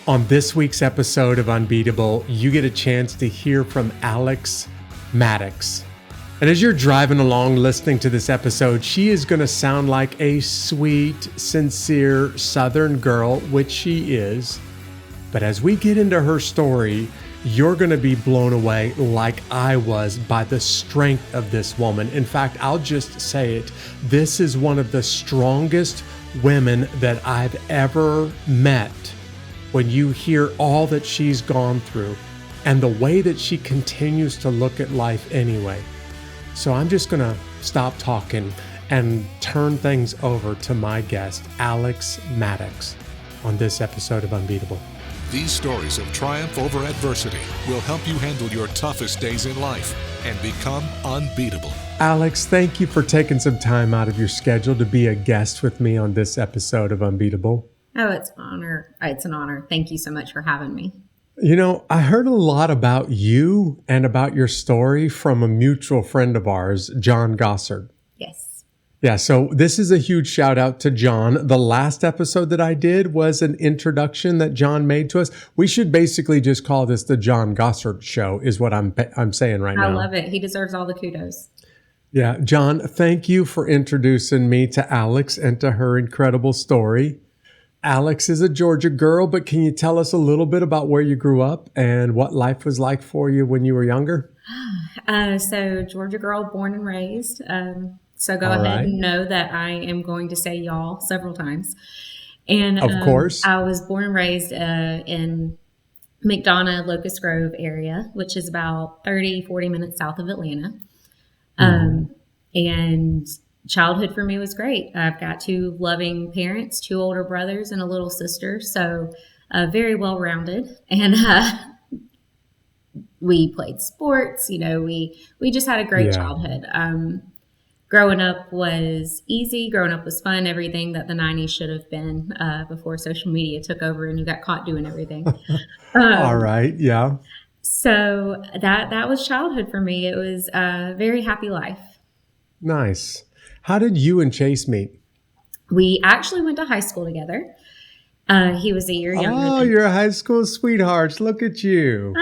On this week's episode of Unbeatable, you get a chance to hear from Maddox. And as you're driving along listening to this episode, she is going to sound like a sweet, sincere Southern girl, which she is. But as we get into her story, you're going to be blown away like I was by the strength of this woman. In fact, I'll just say it. This is one of the strongest women that I've ever met. When you hear all that she's gone through and the way that she continues to look at life anyway. So I'm just going to stop talking and turn things over to my guest, Maddox, on this episode of Unbeatable. These stories of triumph over adversity will help you handle your toughest days in life and become unbeatable. Alex, thank you for taking some time out of your schedule to be a guest with me on this episode of Unbeatable. Oh, it's an honor. It's an honor. Thank you so much for having me. You know, I heard a lot about you and about your story from a mutual friend of ours, John Gossard. Yes. Yeah, so this is a huge shout out to John. The last episode that I did was an introduction that John made to us. We should basically just call this the John Gossard Show, is what I'm saying right now. I love it. He deserves all the kudos. Yeah, John, thank you for introducing me to Alex and to her incredible story. Alex is a Georgia girl, but can you tell us a little bit about where you grew up and what life was like for you when you were younger? So Georgia girl, born and raised. So go ahead and know that I am going to say y'all several times. And of course, I was born and raised in McDonough, Locust Grove area, which is about 40 minutes south of Atlanta. And childhood for me was great. I've got two loving parents, two older brothers, and a little sister. So very well-rounded. And we played sports. You know, we just had a great childhood. Growing up was easy. Growing up was fun. Everything that the 90s should have been before social media took over and you got caught doing everything. All right. Yeah. So that was childhood for me. It was a very happy life. Nice. How did you and Chase meet? We actually went to high school together. He was a year younger. Oh, you're high school sweethearts. Look at you.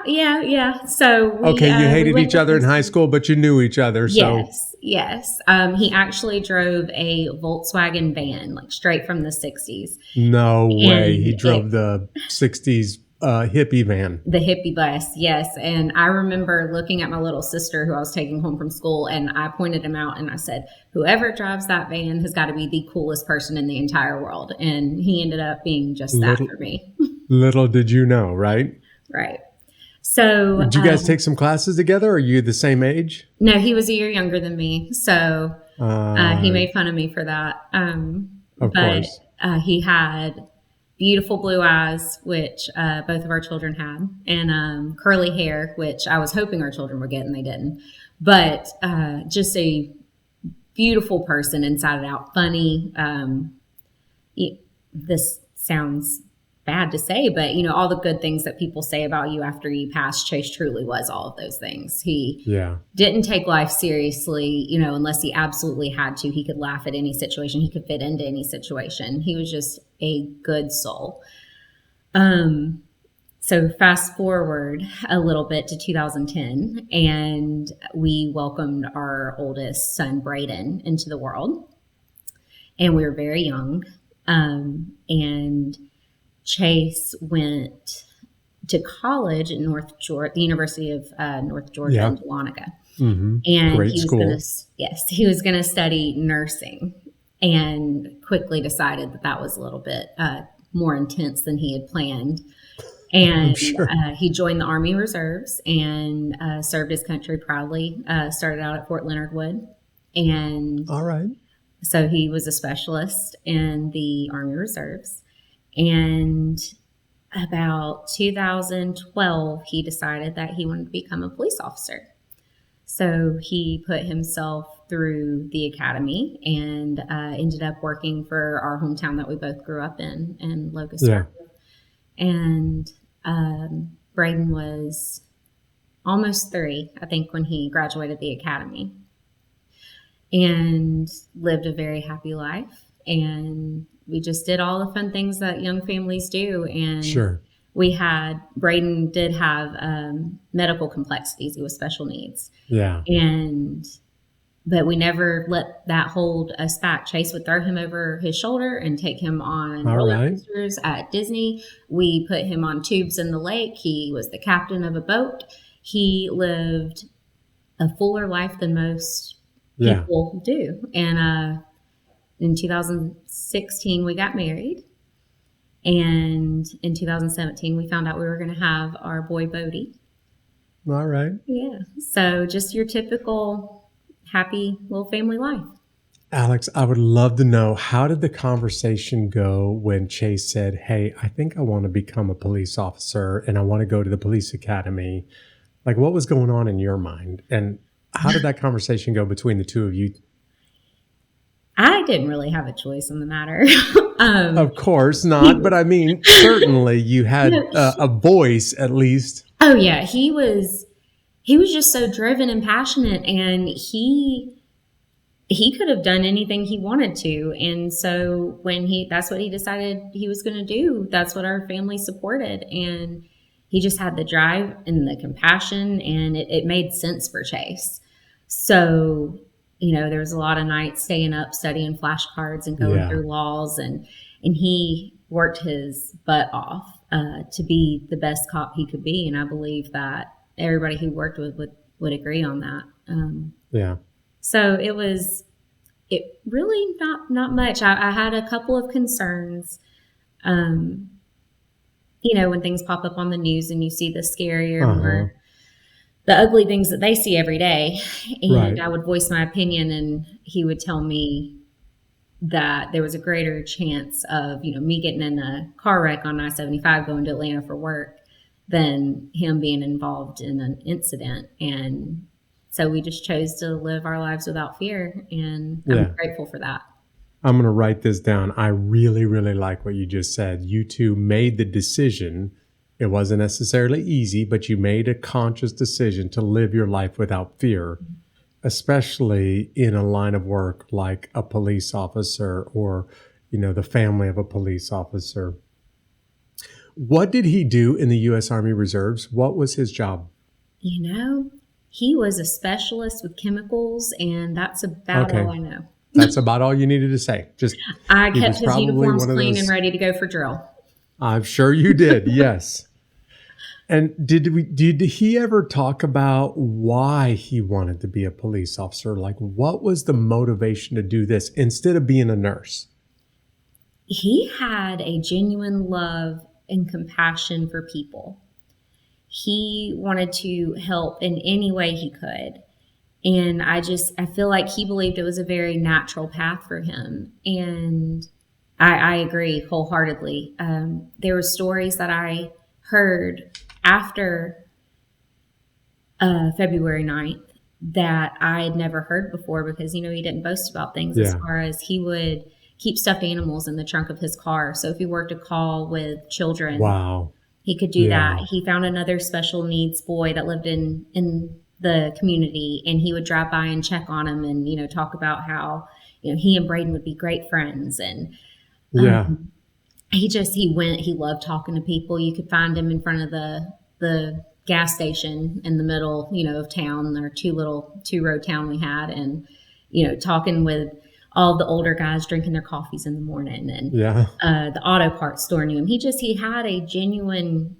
Yeah. So you hated each other in high school, but you knew each other. So. Yes. He actually drove a Volkswagen van, like straight from the 60s. No way. He drove the 60s hippie van. The hippie bus, yes. And I remember looking at my little sister who I was taking home from school, and I pointed him out and I said, whoever drives that van has got to be the coolest person in the entire world. And he ended up being just that for me. Little did you know, right? Right. So did you guys take some classes together? Or are you the same age? No, he was a year younger than me. So he made fun of me for that. Of course. He had beautiful blue eyes, which both of our children had, and curly hair, which I was hoping our children would get, and they didn't. But just a beautiful person inside and out, funny. This sounds bad to say, but you know, all the good things that people say about you after you pass, Chase truly was all of those things. He didn't take life seriously, you know, unless he absolutely had to. He could laugh at any situation. He could fit into any situation. He was just a good soul. So fast forward a little bit to 2010, and we welcomed our oldest son, Bradin, into the world. And we were very young. And Chase went to college at the University of North Georgia in Dahlonega. Mm-hmm. And Great school. He was going to study nursing, and quickly decided that was a little bit more intense than he had planned. And he joined the Army Reserves and served his country proudly. Started out at Fort Leonard Wood. And all right. So he was a specialist in the Army Reserves. And about 2012, he decided that he wanted to become a police officer. So he put himself through the academy and ended up working for our hometown that we both grew up in Locust Grove. And Bradin was almost 3, I think, when he graduated the academy, and lived a very happy life. And we just did all the fun things that young families do. And Sure. Bradin did have medical complexities. He was special needs. Yeah. But we never let that hold us back. Chase would throw him over his shoulder and take him on All roller right. coasters at Disney. We put him on tubes in the lake. He was the captain of a boat. He lived a fuller life than most people do. And in 2016, we got married. And in 2017, we found out we were going to have our boy Bodie. All right. Yeah. So just your typical happy little family life. Alex, I would love to know, how did the conversation go when Chase said, hey, I think I want to become a police officer and I want to go to the police academy? Like, what was going on in your mind? And how did that conversation go between the two of you? I didn't really have a choice in the matter. Of course not. But I mean, certainly you had a voice at least. Oh, yeah. He was just so driven and passionate, and he could have done anything he wanted to. And so that's what he decided he was going to do. That's what our family supported. And he just had the drive and the compassion, and it made sense for Chase. So, there was a lot of nights staying up, studying flashcards and going through laws, and he worked his butt off to be the best cop he could be. And I believe that everybody he worked with would agree on that. So it really not much. I had a couple of concerns. When things pop up on the news and you see the scary or more the ugly things that they see every day, and I would voice my opinion, and he would tell me that there was a greater chance of, me getting in a car wreck on I-75 going to Atlanta for work than him being involved in an incident. And so we just chose to live our lives without fear, and I'm grateful for that. I'm going to write this down. I really, really like what you just said. You two made the decision. It wasn't necessarily easy, but you made a conscious decision to live your life without fear, especially in a line of work like a police officer or, the family of a police officer. What did he do in the U.S. Army Reserves? What was his job? He was a specialist with chemicals, and that's about all I know. That's about all you needed to say. I kept his uniforms clean and ready to go for drill. I'm sure you did, yes. And did he ever talk about why he wanted to be a police officer? Like, what was the motivation to do this instead of being a nurse? He had a genuine love and compassion for people. He wanted to help in any way he could. And I feel like he believed it was a very natural path for him. And I agree wholeheartedly. There were stories that I heard after February 9th that I had never heard before, because, he didn't boast about things as far as he would keep stuffed animals in the trunk of his car. So if he worked a call with children, he could do that. He found another special needs boy that lived in the community, and he would drive by and check on him and, talk about how, he and Bradin would be great friends. And he loved talking to people. You could find him in front of the gas station in the middle, of town, our two-road town we had, and, talking with all the older guys drinking their coffees in the morning, and the auto parts store knew him. He had a genuine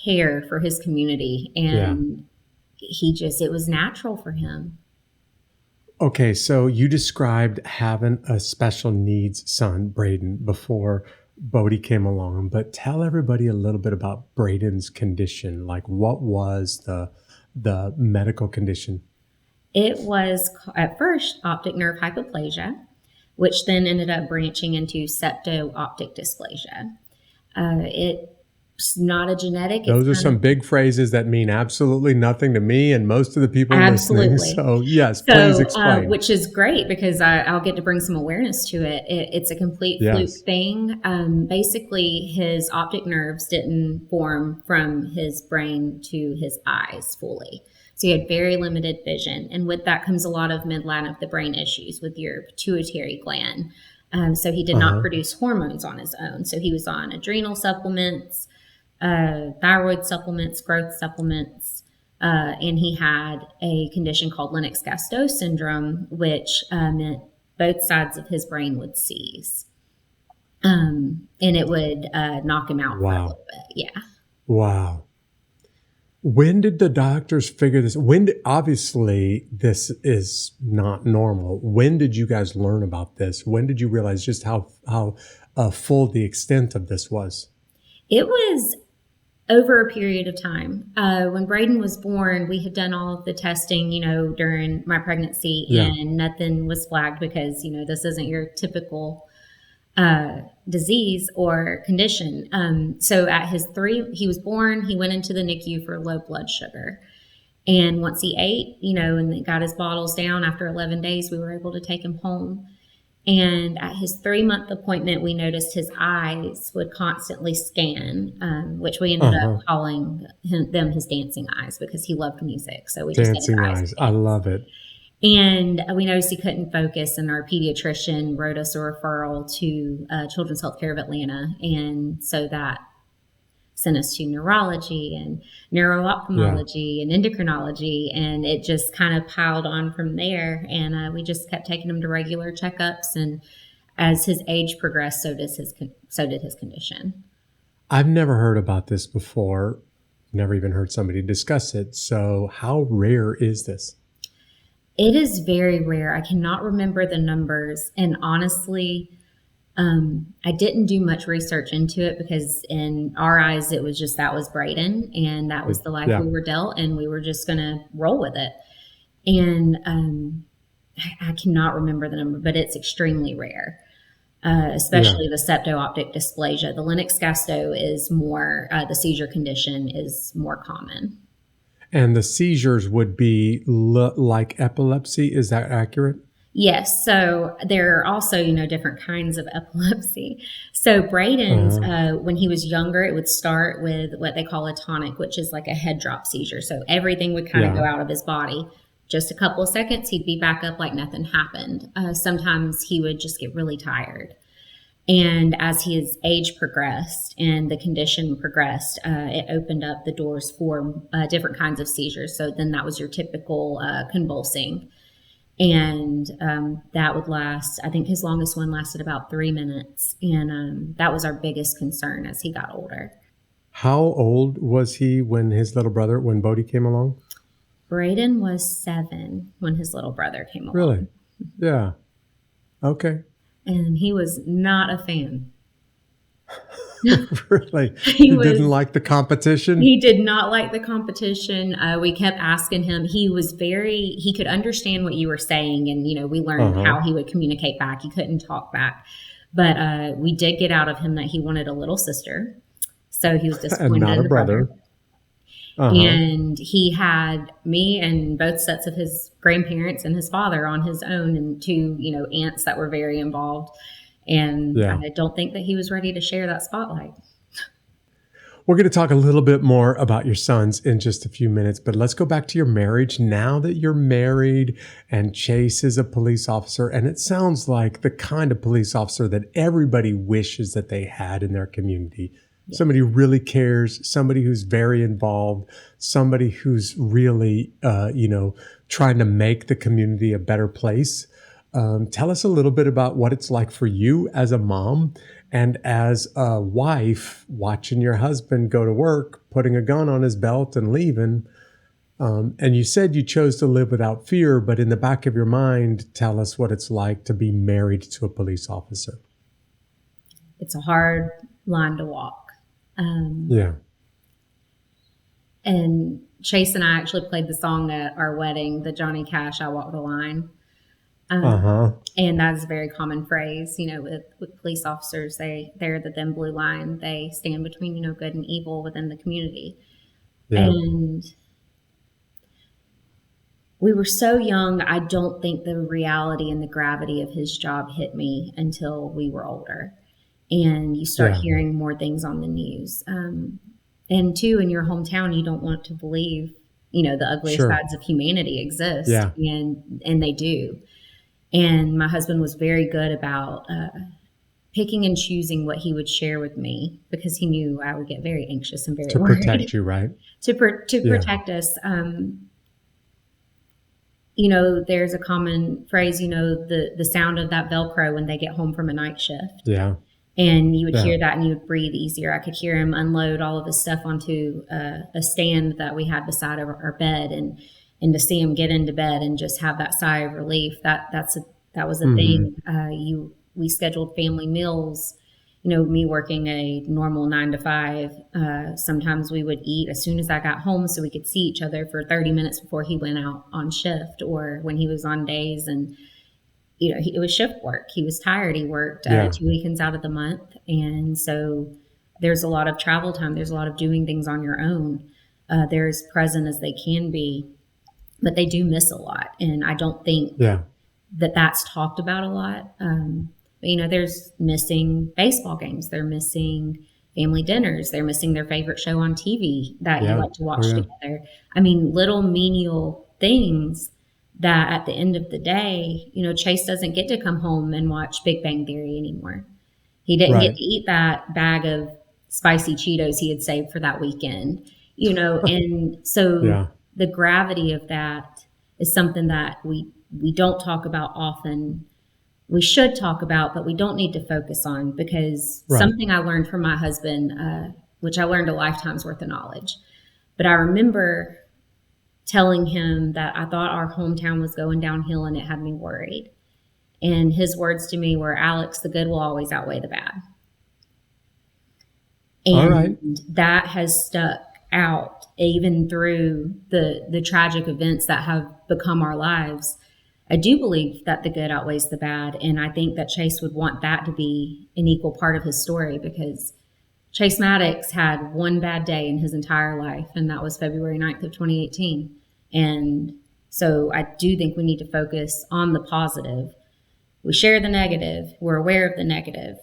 care for his community, and it was natural for him. Okay, so you described having a special needs son, Bradin, before Bodie came along, but tell everybody a little bit about Bradin's condition. Like, what was the medical condition? It was at first optic nerve hypoplasia, which then ended up branching into septo-optic dysplasia. It's not a genetic. Those are some big phrases that mean absolutely nothing to me and most of the people listening. So yes, please explain. Which is great, because I'll get to bring some awareness to it. It's a complete fluke thing. Basically, his optic nerves didn't form from his brain to his eyes fully. So he had very limited vision. And with that comes a lot of midline of the brain issues with your pituitary gland. So he did not produce hormones on his own. So he was on adrenal supplements, thyroid supplements, growth supplements, and he had a condition called Lennox-Gastaut syndrome, which meant both sides of his brain would seize. And it would knock him out for a little bit. Yeah. Wow. When did the doctors figure this? Obviously this is not normal. When did you guys learn about this? When did you realize just how full the extent of this was? It was over a period of time. When Bradin was born, we had done all of the testing, during my pregnancy, and nothing was flagged because, this isn't your typical disease or condition. So at his 3, he was born, he went into the NICU for low blood sugar. And once he ate, and got his bottles down after 11 days, we were able to take him home. And at his 3-month appointment, we noticed his eyes would constantly scan, which we ended up calling them his dancing eyes because he loved music. So we just dancing eyes. I love it. And we noticed he couldn't focus, and our pediatrician wrote us a referral to Children's Healthcare of Atlanta. And so that sent us to neurology and neuro-ophthalmology and endocrinology, and it just kind of piled on from there. And we just kept taking him to regular checkups, and as his age progressed, so did his condition. I've never heard about this before, never even heard somebody discuss it. So how rare is this? It is very rare. I cannot remember the numbers, and honestly, I didn't do much research into it because in our eyes, it was just, that was Bradin, and that was the life we were dealt, and we were just going to roll with it. And I cannot remember the number, but it's extremely rare, especially the septo-optic dysplasia. The Lennox-Gastaut is more, the seizure condition is more common. And the seizures would be like epilepsy. Is that accurate? Yes. So there are also, different kinds of epilepsy. So Bradin's, when he was younger, it would start with what they call a tonic, which is like a head drop seizure. So everything would kind of go out of his body. Just a couple of seconds, he'd be back up like nothing happened. Sometimes he would just get really tired. And as his age progressed and the condition progressed, it opened up the doors for different kinds of seizures. So then that was your typical convulsing. And that would last, I think his longest one lasted about 3 minutes. And that was our biggest concern as he got older. How old was he when Bodie came along? Bradin was 7 when his little brother came along. Really? Yeah. Okay. And he was not a fan. Really? He didn't like the competition? He did not like the competition. We kept asking him. He could understand what you were saying. And, we learned how he would communicate back. He couldn't talk back. But we did get out of him that he wanted a little sister. So he was disappointed and not in a brother. And he had me and both sets of his grandparents and his father on his own, and 2, aunts that were very involved. And I don't think that he was ready to share that spotlight. We're going to talk a little bit more about your sons in just a few minutes, but let's go back to your marriage. Now that you're married and Chase is a police officer, and it sounds like the kind of police officer that everybody wishes that they had in their community. Yeah. Somebody who really cares, somebody who's very involved, somebody who's really, trying to make the community a better place. Tell us a little bit about what it's like for you as a mom and as a wife, watching your husband go to work, putting a gun on his belt and leaving. And you said you chose to live without fear, but in the back of your mind, tell us what it's like to be married to a police officer. It's a hard line to walk. And Chase and I actually played the song at our wedding, the Johnny Cash, "I Walk the Line." And that is a very common phrase, with police officers. They're the thin blue line. They stand between, good and evil within the community. Yeah. And we were so young, I don't think the reality and the gravity of his job hit me until we were older. And you start hearing more things on the news. And 2, in your hometown, you don't want to believe, the ugliest sides of humanity exist. Yeah. And they do. And my husband was very good about picking and choosing what he would share with me because he knew I would get very anxious and very To worried. protect you, right? To protect us. There's a common phrase, the sound of that Velcro when they get home from a night shift. Yeah. And you would hear that and you would breathe easier. I could hear him unload all of his stuff onto a stand that we had beside our bed, and to see him get into bed and just have that sigh of relief. That was a thing. We scheduled family meals. Me working a normal 9 to 5. Sometimes we would eat as soon as I got home so we could see each other for 30 minutes before he went out on shift, or when he was on days and it was shift work. He was tired. He worked 2 weekends out of the month. And so there's a lot of travel time. There's a lot of doing things on your own. They're as present as they can be, but they do miss a lot. And I don't think that's talked about a lot. But, there's missing baseball games. They're missing family dinners. They're missing their favorite show on TV that you like to watch together. I mean, little menial things that at the end of the day, Chase doesn't get to come home and watch Big Bang Theory anymore. He didn't get to eat that bag of spicy Cheetos he had saved for that weekend, and so the gravity of that is something that we don't talk about often. We should talk about, but we don't need to focus on, because something I learned from my husband, which I learned a lifetime's worth of knowledge, but I remember telling him that I thought our hometown was going downhill and it had me worried. And his words to me were, Alex, the good will always outweigh the bad. And that has stuck out even through the tragic events that have become our lives. I do believe that the good outweighs the bad. And I think that Chase would want that to be an equal part of his story, because Chase Maddox had one bad day in his entire life, and that was February 9th of 2018. And so I do think we need to focus on the positive. We share the negative. We're aware of the negative,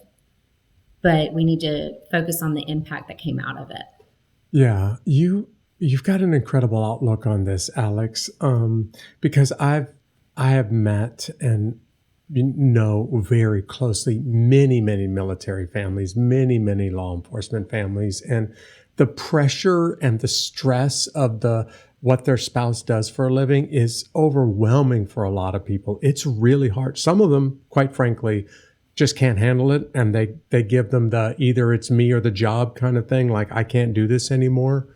but we need to focus on the impact that came out of it. Yeah, you've got an incredible outlook on this, Alex, because I have met and know very closely many military families, many law enforcement families, and the pressure and the stress of what their spouse does for a living is overwhelming for a lot of people. It's really hard. Some of them, quite frankly, just can't handle it, and they give them the either it's me or the job kind of thing, like I can't do this anymore.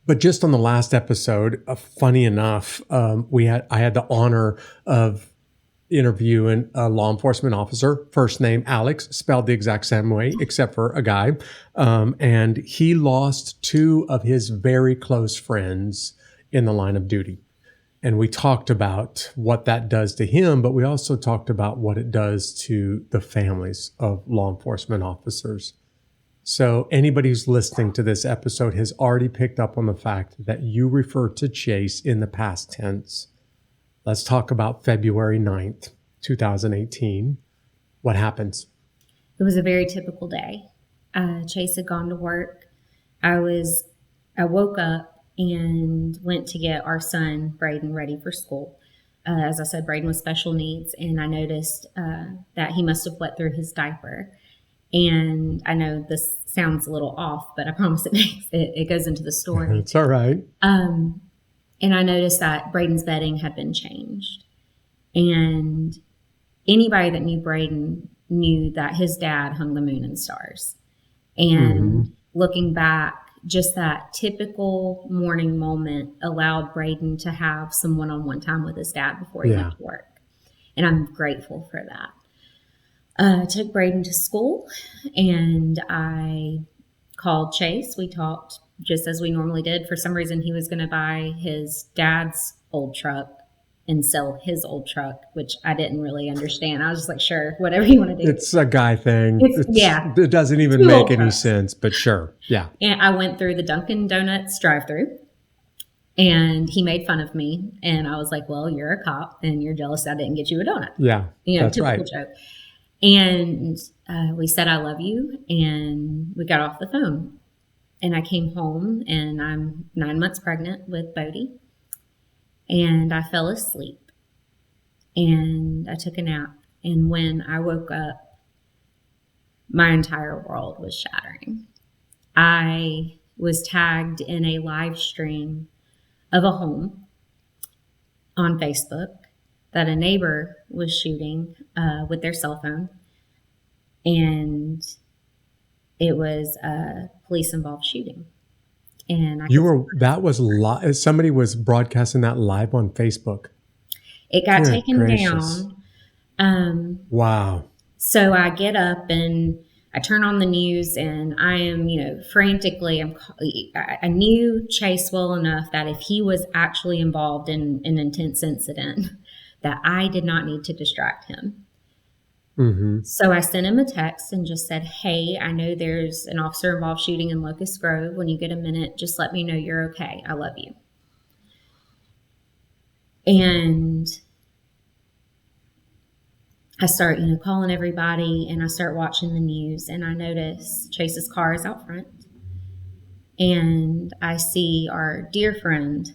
But just on the last episode, funny enough, I had the honor of interviewing a law enforcement officer, first name Alex, spelled the exact same way, except for a guy. And he lost 2 of his very close friends in the line of duty. And we talked about what that does to him, but we also talked about what it does to the families of law enforcement officers. So anybody who's listening to this episode has already picked up on the fact that you refer to Chase in the past tense. Let's talk about February 9th, 2018. What happens? It was a very typical day. Chase had gone to work. I woke up and went to get our son, Bradin, ready for school. As I said, Bradin was special needs, and I noticed that he must have wet through his diaper. And I know this sounds a little off, but I promise it goes into the story. It's all right. And I noticed that Bradin's bedding had been changed. And anybody that knew Bradin knew that his dad hung the moon and stars. And looking back, just that typical morning moment allowed Bradin to have some one-on-one time with his dad before he went to work. And I'm grateful for that. I took Bradin to school, and I called Chase. We talked just as we normally did. For some reason, he was going to buy his dad's old truck and sell his old truck, which I didn't really understand. I was just like, sure, whatever you want to do. It's a guy thing. It doesn't even make any sense, but sure. Yeah. And I went through the Dunkin' Donuts drive-through, and he made fun of me. And I was like, well, you're a cop and you're jealous I didn't get you a donut. Yeah, that's typical right. joke. And we said, I love you. And we got off the phone. And I came home, and I'm 9 months pregnant with Bodie. And I fell asleep. and I took a nap. And when I woke up, my entire world was shattering. I was tagged in a live stream of a home on Facebook that a neighbor was shooting with their cell phone. And it was a police involved shooting. And somebody was broadcasting that live on Facebook. It got Good taken gracious. down. Wow. So I get up and I turn on the news, and I am, frantically. I knew Chase well enough that if he was actually involved in an intense incident, that I did not need to distract him. Mm-hmm. So I sent him a text and just said, "Hey, I know there's an officer involved shooting in Locust Grove. When you get a minute, just let me know you're okay. I love you." And I start, calling everybody, and I start watching the news, and I notice Chase's car is out front. And I see our dear friend,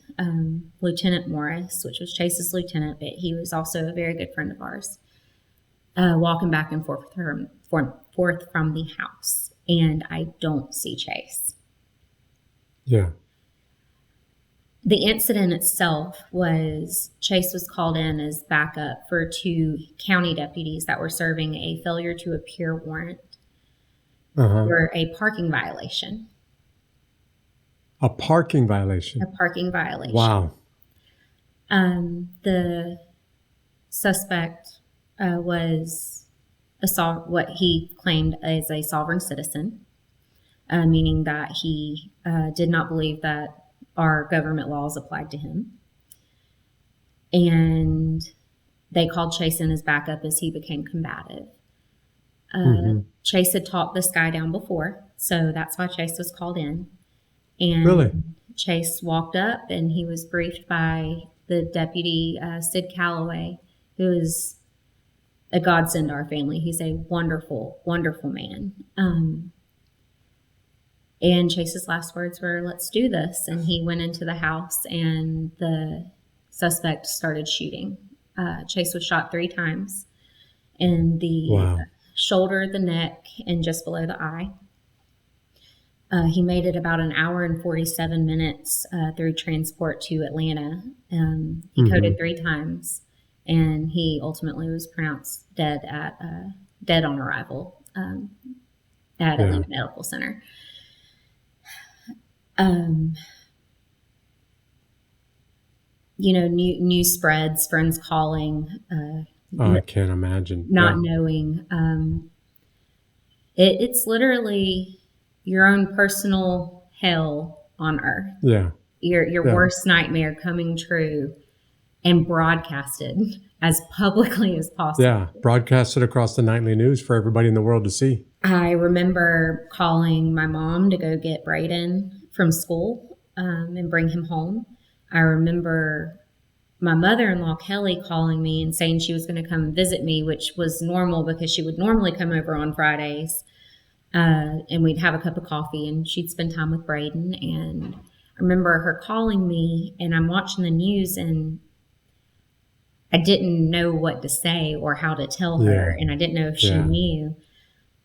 Lieutenant Morris, which was Chase's lieutenant, but he was also a very good friend of ours, walking back and forth from the house. And I don't see Chase. Yeah. The incident itself was Chase was called in as backup for 2 county deputies that were serving a failure to appear warrant for a parking violation. A parking violation? A parking violation. Wow. The suspect was what he claimed as a sovereign citizen, meaning that he did not believe that our government laws applied to him. And they called Chase in as backup as he became combative. Chase had talked this guy down before, so that's why Chase was called in. And really? Chase walked up, and he was briefed by the deputy, Sid Calloway, who is a godsend to our family. He's a wonderful, wonderful man. And Chase's last words were, "Let's do this." And he went into the house, and the suspect started shooting. Chase was shot 3 times in the shoulder, the neck, and just below the eye. He made it about an hour and 47 minutes through transport to Atlanta. He coded 3 times, and he ultimately was pronounced dead on arrival at Atlanta Medical Center. News spreads, friends calling. I can't imagine. Not knowing. It's literally your own personal hell on earth. Yeah. Your worst nightmare coming true and broadcasted as publicly as possible. Yeah, broadcasted across the nightly news for everybody in the world to see. I remember calling my mom to go get Bradin from school and bring him home. I remember my mother-in-law, Kelly, calling me and saying she was going to come visit me, which was normal because she would normally come over on Fridays and we'd have a cup of coffee and she'd spend time with Bradin. And I remember her calling me, and I'm watching the news, and I didn't know what to say or how to tell her, and I didn't know if she knew.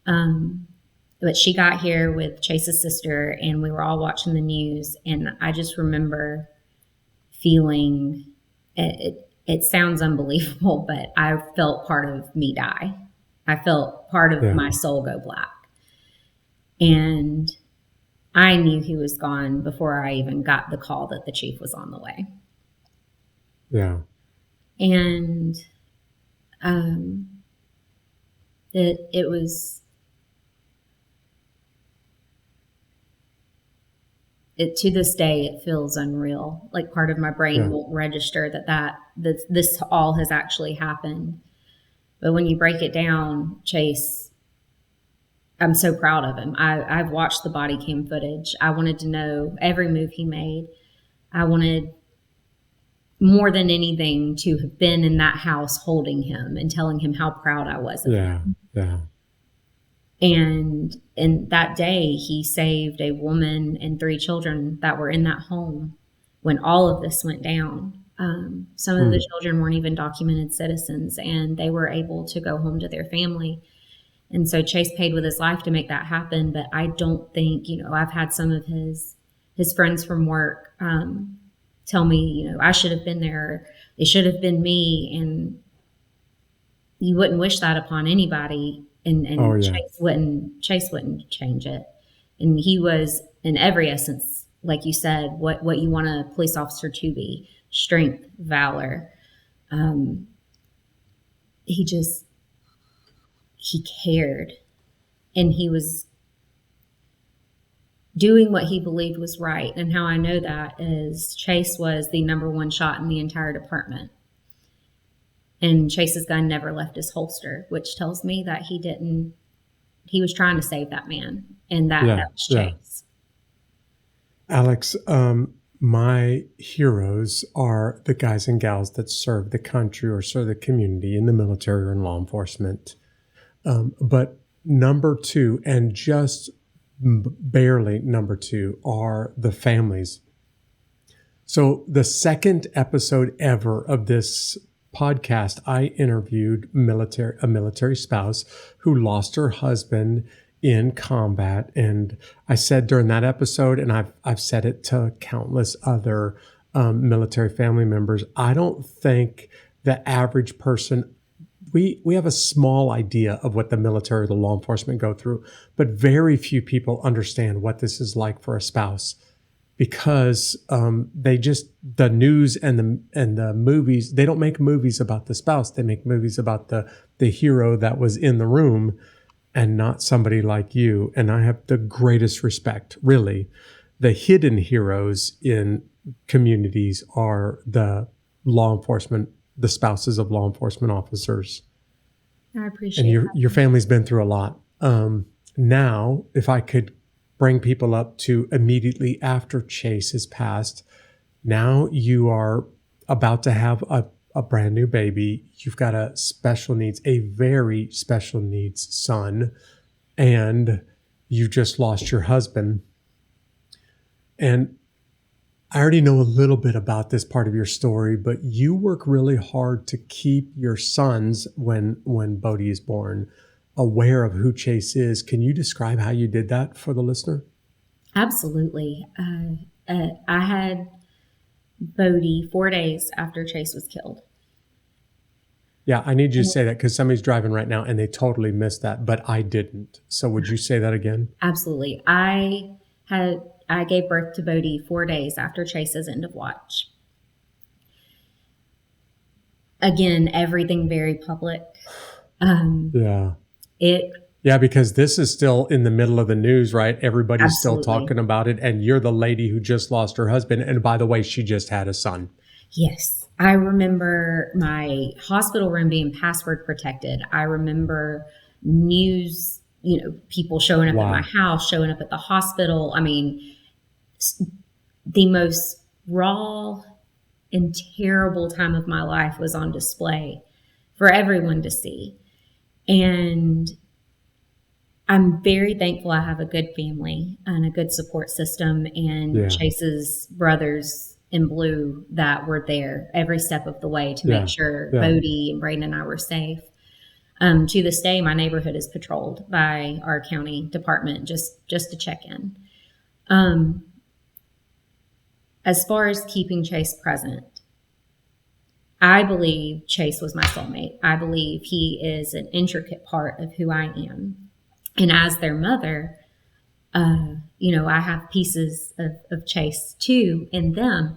But she got here with Chase's sister, and we were all watching the news, and I just remember feeling, it sounds unbelievable, but I felt part of me die. I felt part of my soul go black. And I knew he was gone before I even got the call that the chief was on the way. Yeah. And it was, to this day, it feels unreal. Like part of my brain won't register that this all has actually happened. But when you break it down, Chase, I'm so proud of him. I've watched the body cam footage. I wanted to know every move he made. I wanted more than anything to have been in that house holding him and telling him how proud I was of him. Yeah. And that day, he saved a woman and 3 children that were in that home when all of this went down. Some of the children weren't even documented citizens, and they were able to go home to their family. And so Chase paid with his life to make that happen. But I don't think, I've had some of his friends from work tell me, I should have been there. It should have been me. And you wouldn't wish that upon anybody. And Chase wouldn't change it. And he was, in every essence, like you said, what you want a police officer to be: strength, valor. He cared, and he was doing what he believed was right. And how I know that is Chase was the number one shot in the entire department. And Chase's gun never left his holster, which tells me that he was trying to save that man. And that was Chase. Alex, my heroes are the guys and gals that serve the country or serve the community in the military or in law enforcement. But number two, and just barely number two, are the families. So the second episode ever of this podcast, I interviewed a military spouse who lost her husband in combat. And I said during that episode, and I've said it to countless other military family members, I don't think the average person, we have a small idea of what the military or the law enforcement go through, but very few people understand what this is like for a spouse, because the news and the movies, they don't make movies about the spouse. They make movies about the hero that was in the room, and not somebody like you. And I have the greatest respect, really. The hidden heroes in communities are the law enforcement, the spouses of law enforcement officers. I appreciate and that. Your family's been through a lot. Now, if I could bring people up to immediately after Chase has passed, now you are about to have a brand new baby. You've got a very special needs son, and you just lost your husband. And I already know a little bit about this part of your story, but you work really hard to keep your sons, when Bodie is born, aware of who Chase is. Can you describe how you did that for the listener? Absolutely. I had Bodie 4 days after Chase was killed. Yeah, I need you to say that because somebody's driving right now and they totally missed that, but I didn't. So would you say that again? Absolutely. I gave birth to Bodie 4 days after Chase's end of watch. Again, everything very public. Yeah, because this is still in the middle of the news, right? Everybody's Absolutely. still talking about it. And you're the lady who just lost her husband. And by the way, she just had a son. Yes. I remember my hospital room being password protected. I remember news, people showing up at my house, showing up at the hospital. I mean, the most raw and terrible time of my life was on display for everyone to see. And I'm very thankful I have a good family and a good support system, and Chase's brothers in blue that were there every step of the way to make sure Bodie and Bradin and I were safe. To this day, my neighborhood is patrolled by our county department just to check in. As far as keeping Chase present, I believe Chase was my soulmate. I believe he is an intricate part of who I am. And as their mother, I have pieces of Chase too in them.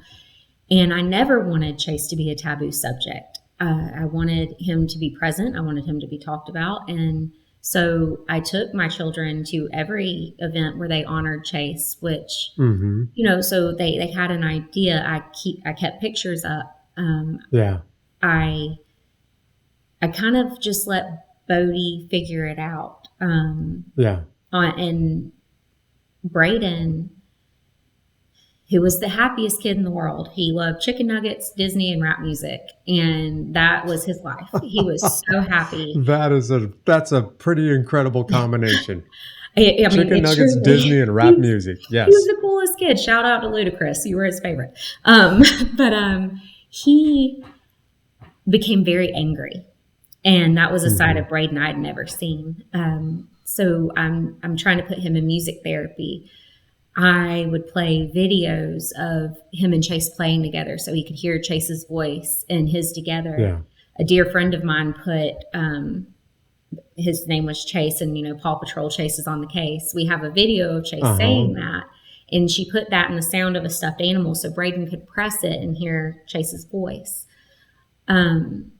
And I never wanted Chase to be a taboo subject. I wanted him to be present. I wanted him to be talked about. And so I took my children to every event where they honored Chase, which, so they had an idea. I kept pictures up. I kind of just let Bodie figure it out. And Bradin, who was the happiest kid in the world, he loved chicken nuggets, Disney, and rap music, and that was his life. He was so happy. That's a pretty incredible combination. Chicken nuggets, Disney, and rap music. Yes, he was the coolest kid. Shout out to Ludacris, you were his favorite. he became very angry. And that was a side of Bradin I had never seen. So I'm trying to put him in music therapy. I would play videos of him and Chase playing together so he could hear Chase's voice and his together. Yeah. A dear friend of mine put, his name was Chase, and, Paw Patrol, Chase is on the case. We have a video of Chase saying that, and she put that in the sound of a stuffed animal so Bradin could press it and hear Chase's voice. And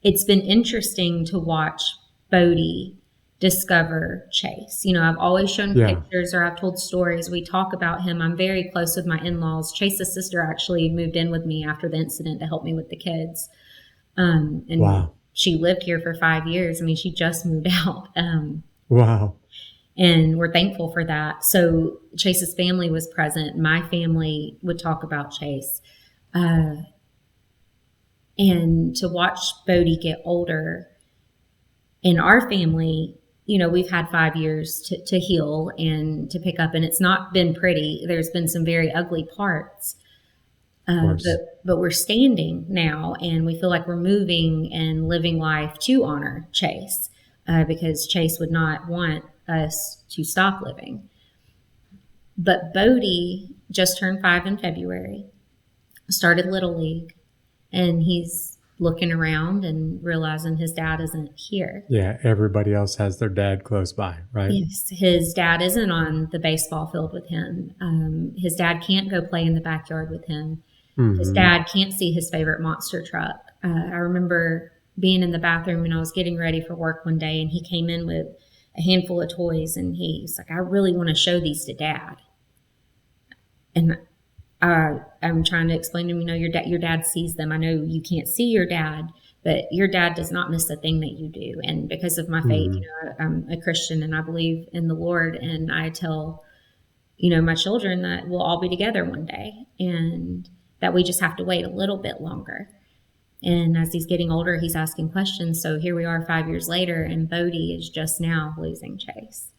it's been interesting to watch Bodie discover Chase. I've always shown pictures or I've told stories. We talk about him. I'm very close with my in-laws. Chase's sister actually moved in with me after the incident to help me with the kids. And she lived here for 5 years. I mean, she just moved out. Wow. And we're thankful for that. So Chase's family was present. My family would talk about Chase. And to watch Bodie get older in our family, we've had 5 years to heal and to pick up, and it's not been pretty. There's been some very ugly parts, but we're standing now, and we feel like we're moving and living life to honor Chase, because Chase would not want us to stop living. But Bodie just turned 5 in February, started Little League, and he's looking around and realizing his dad isn't here. Yeah, everybody else has their dad close by, right? Yes, his dad isn't on the baseball field with him. His dad can't go play in the backyard with him. His dad can't see his favorite monster truck. I remember being in the bathroom and I was getting ready for work one day, and he came in with a handful of toys, and he's like, I really want to show these to Dad. And I'm trying to explain to him, your dad sees them. I know you can't see your dad, but your dad does not miss a thing that you do. And because of my faith, I'm a Christian and I believe in the Lord. And I tell, my children that we'll all be together one day and that we just have to wait a little bit longer. And as he's getting older, he's asking questions. So here we are 5 years later, and Bodie is just now losing Chase.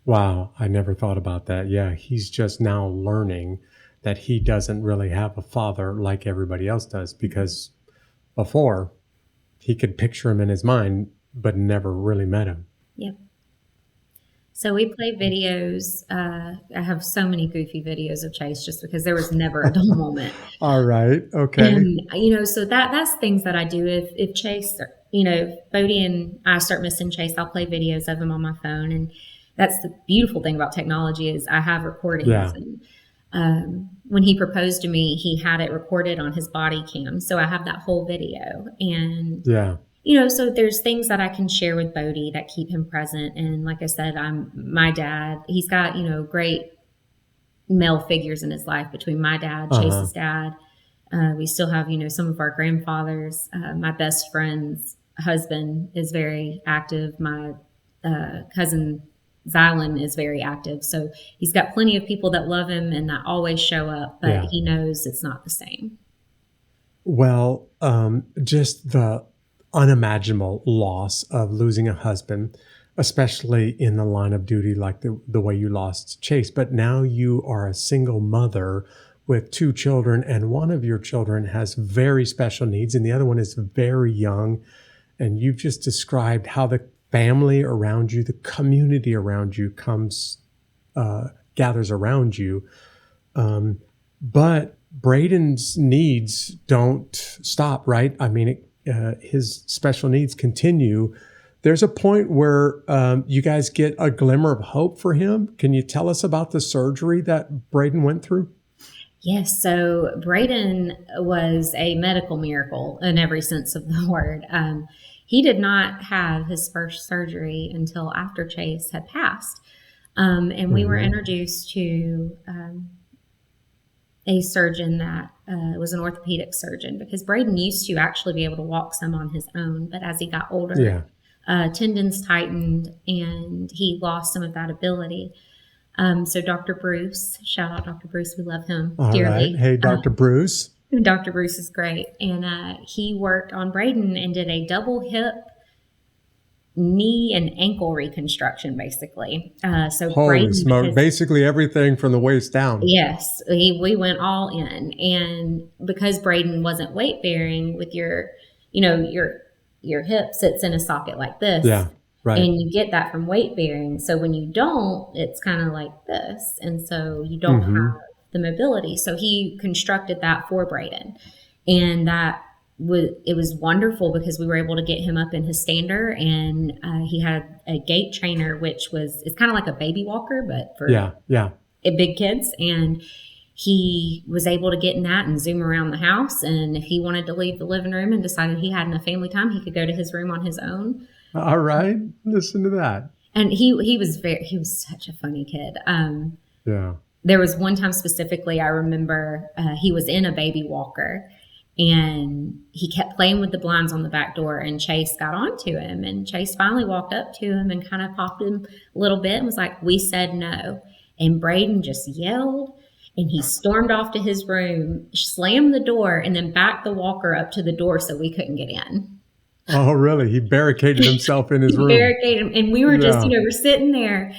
Wow, I never thought about that. Yeah, he's just now learning that he doesn't really have a father like everybody else does, because before he could picture him in his mind, but never really met him. Yep. So we play videos. I have so many goofy videos of Chase just because there was never a dull moment. All right. Okay. And, so that's things that I do. If Chase, Bodie and I start missing Chase, I'll play videos of him on my phone. And that's the beautiful thing about technology is I have recordings. Yeah. And when he proposed to me, he had it recorded on his body cam. So I have that whole video. And, so there's things that I can share with Bodie that keep him present. And like I said, my dad, he's got, great male figures in his life between my dad, Chase's dad. We still have, some of our grandfathers. My best friend's husband is very active. My cousin Xylan is very active. So he's got plenty of people that love him and that always show up, but he knows it's not the same. Well, just the unimaginable loss of losing a husband, especially in the line of duty, like the way you lost Chase. But now you are a single mother with 2 children, and one of your children has very special needs and the other one is very young. And you've just described how the family around you, the community around you gathers around you. But Bradin's needs don't stop, right? I mean, his special needs continue. There's a point where you guys get a glimmer of hope for him. Can you tell us about the surgery that Bradin went through? Yes. So Bradin was a medical miracle in every sense of the word. He did not have his first surgery until after Chase had passed. And we were introduced to a surgeon that was an orthopedic surgeon, because Bradin used to actually be able to walk some on his own. But as he got older, tendons tightened and he lost some of that ability. So Dr. Bruce, shout out Dr. Bruce. We love him dearly. Right. Hey, Dr. Bruce. Dr. Bruce is great. And he worked on Bradin and did a double hip knee and ankle reconstruction, basically. So Holy Braden, smoke. Basically everything from the waist down. yes, we went all in. And because Braden wasn't weight bearing with your hip sits in a socket like this. Yeah. Right. And you get that from weight bearing. So when you don't, it's kind of like this. And so you don't have the mobility. So he constructed that for Braden. And it was wonderful because we were able to get him up in his stander, and he had a gait trainer, it's kind of like a baby walker, but for big kids. And he was able to get in that and zoom around the house. And if he wanted to leave the living room and decided he had enough family time, he could go to his room on his own. All right. Listen to that. And he was such a funny kid. There was one time specifically, I remember he was in a baby walker, and he kept playing with the blinds on the back door, and Chase got onto him, and Chase finally walked up to him and kind of popped him a little bit and was like, "We said no." And Braden just yelled, and he stormed off to his room, slammed the door, and then backed the walker up to the door so we couldn't get in. Oh, really? He barricaded himself in his room. Barricaded him. And we were just, we're sitting there.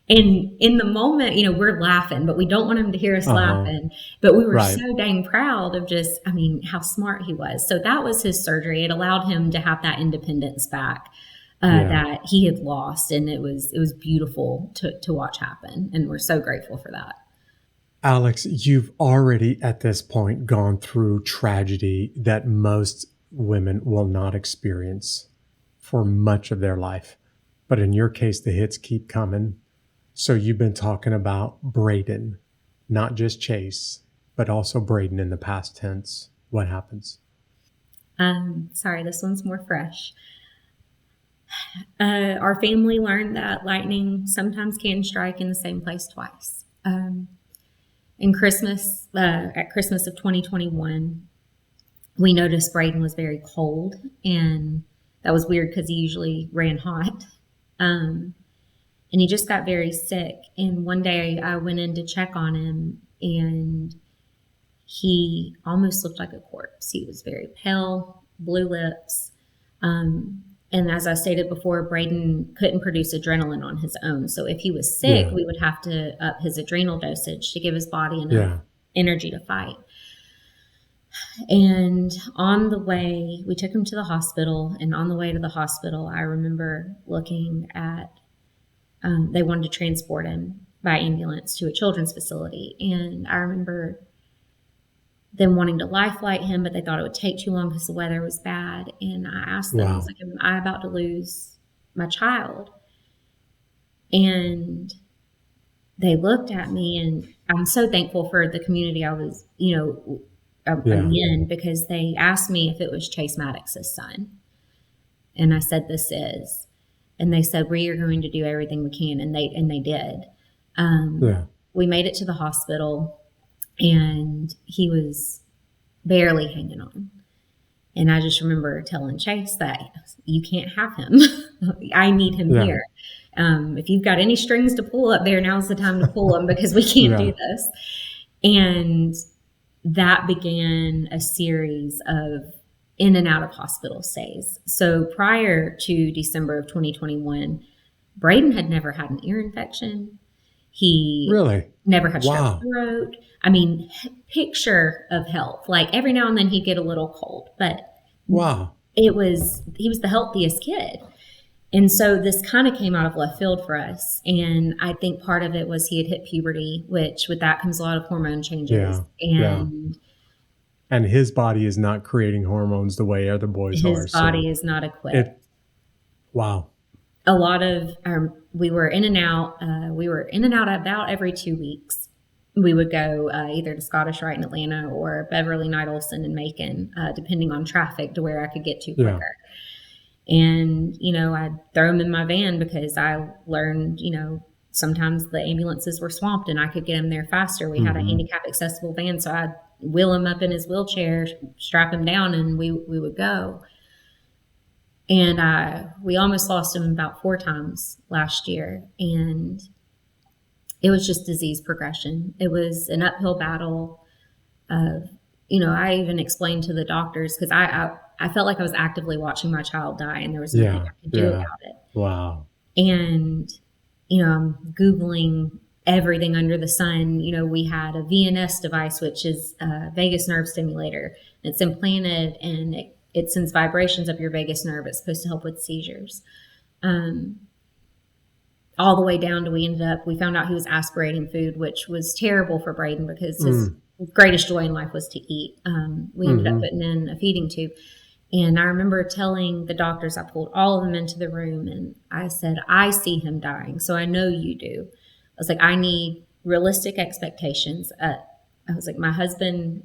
And in the moment, we're laughing, but we don't want him to hear us laughing. But we were so dang proud of how smart he was. So that was his surgery. It allowed him to have that independence back that he had lost. And it was beautiful to watch happen. And we're so grateful for that. Alex, you've already at this point gone through tragedy that most women will not experience for much of their life. But in your case, the hits keep coming. So you've been talking about Bradin, not just Chase, but also Bradin in the past tense. What happens? Sorry, this one's more fresh. Our family learned that lightning sometimes can strike in the same place twice. At Christmas of 2021, we noticed Bradin was very cold, and that was weird because he usually ran hot. And he just got very sick. And one day I went in to check on him, and he almost looked like a corpse. He was very pale, blue lips. And as I stated before, Bradin couldn't produce adrenaline on his own. So if he was sick, we would have to up his adrenal dosage to give his body enough energy to fight. And on the way, we took him to the hospital. And on the way to the hospital, I remember looking at they wanted to transport him by ambulance to a children's facility. And I remember them wanting to life flight him, but they thought it would take too long because the weather was bad. And I asked them, I was like, am I about to lose my child? And they looked at me, and I'm so thankful for the community I was, in, because they asked me if it was Chase Maddox's son. And I said, this is. And they said, we are going to do everything we can. And they did. We made it to the hospital, and he was barely hanging on. And I just remember telling Chase that you can't have him. I need him here. If you've got any strings to pull up there, now's the time to pull them, because we can't do this. And that began a series of in and out of hospital stays. So prior to December of 2021, Bradin had never had an ear infection. He never had strep throat. I mean, picture of health. Like every now and then he'd get a little cold, but he was the healthiest kid. And so this kind of came out of left field for us. And I think part of it was he had hit puberty, which with that comes a lot of hormone changes. And his body is not creating hormones the way other boys are. His body is not equipped. A lot of we were in and out. We were in and out about every 2 weeks. We would go either to Scottish Rite in Atlanta or Beverly Knight Olson in Macon, depending on traffic, to where I could get to quicker. And, I'd throw him in my van because I learned, sometimes the ambulances were swamped and I could get him there faster. We had a handicap accessible van, so I'd wheel him up in his wheelchair, strap him down, and we would go. And we almost lost him about 4 times last year. And it was just disease progression. It was an uphill battle of, I even explained to the doctors, because I felt like I was actively watching my child die, and there was nothing I could do about it. Wow. And, I'm Googling everything under the sun. We had a VNS device, which is a vagus nerve stimulator. It's implanted, and it sends vibrations up your vagus nerve. It's supposed to help with seizures. All the way down to we found out he was aspirating food, which was terrible for Bradin because his greatest joy in life was to eat. We ended up putting in a feeding tube. And I remember telling the doctors, I pulled all of them into the room and I said, I see him dying, so I know you do. I was like, I need realistic expectations. I was like, my husband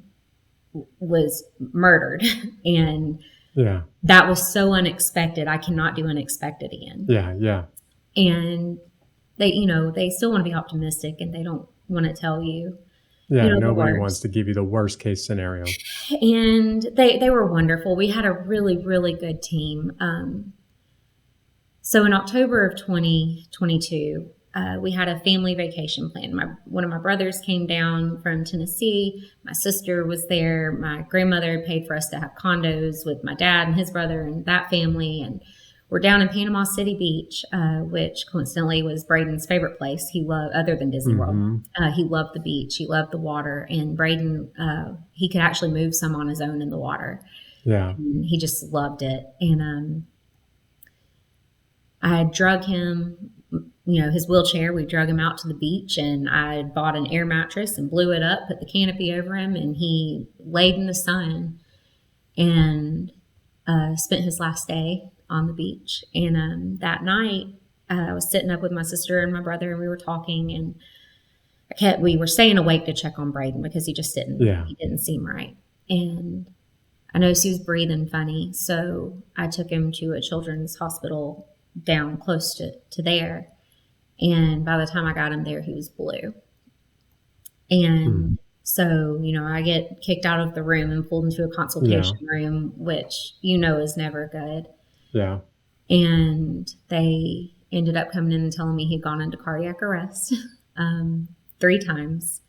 was murdered and that was so unexpected. I cannot do unexpected again. Yeah. And they still want to be optimistic and they don't want to tell you. Nobody wants to give you the worst case scenario. And they were wonderful. We had a really, really good team. So in October of 2022, we had a family vacation plan. One of my brothers came down from Tennessee. My sister was there. My grandmother paid for us to have condos with my dad and his brother and that family. And we're down in Panama City Beach, which coincidentally was Bradin's favorite place. He loved, other than Disney World, he loved the beach. He loved the water. And Bradin, he could actually move some on his own in the water. Yeah. And he just loved it. And I drug him, his wheelchair. We drug him out to the beach, and I bought an air mattress and blew it up, put the canopy over him, and he laid in the sun and spent his last day on the beach. And that night, I was sitting up with my sister and my brother, and we were talking, and we were staying awake to check on Bradin because he just he didn't seem right. And I noticed he was breathing funny, so I took him to a children's hospital down close to there. And by the time I got him there, he was blue. And so, I get kicked out of the room and pulled into a consultation room, which is never good. Yeah. And they ended up coming in and telling me he'd gone into cardiac arrest 3 times,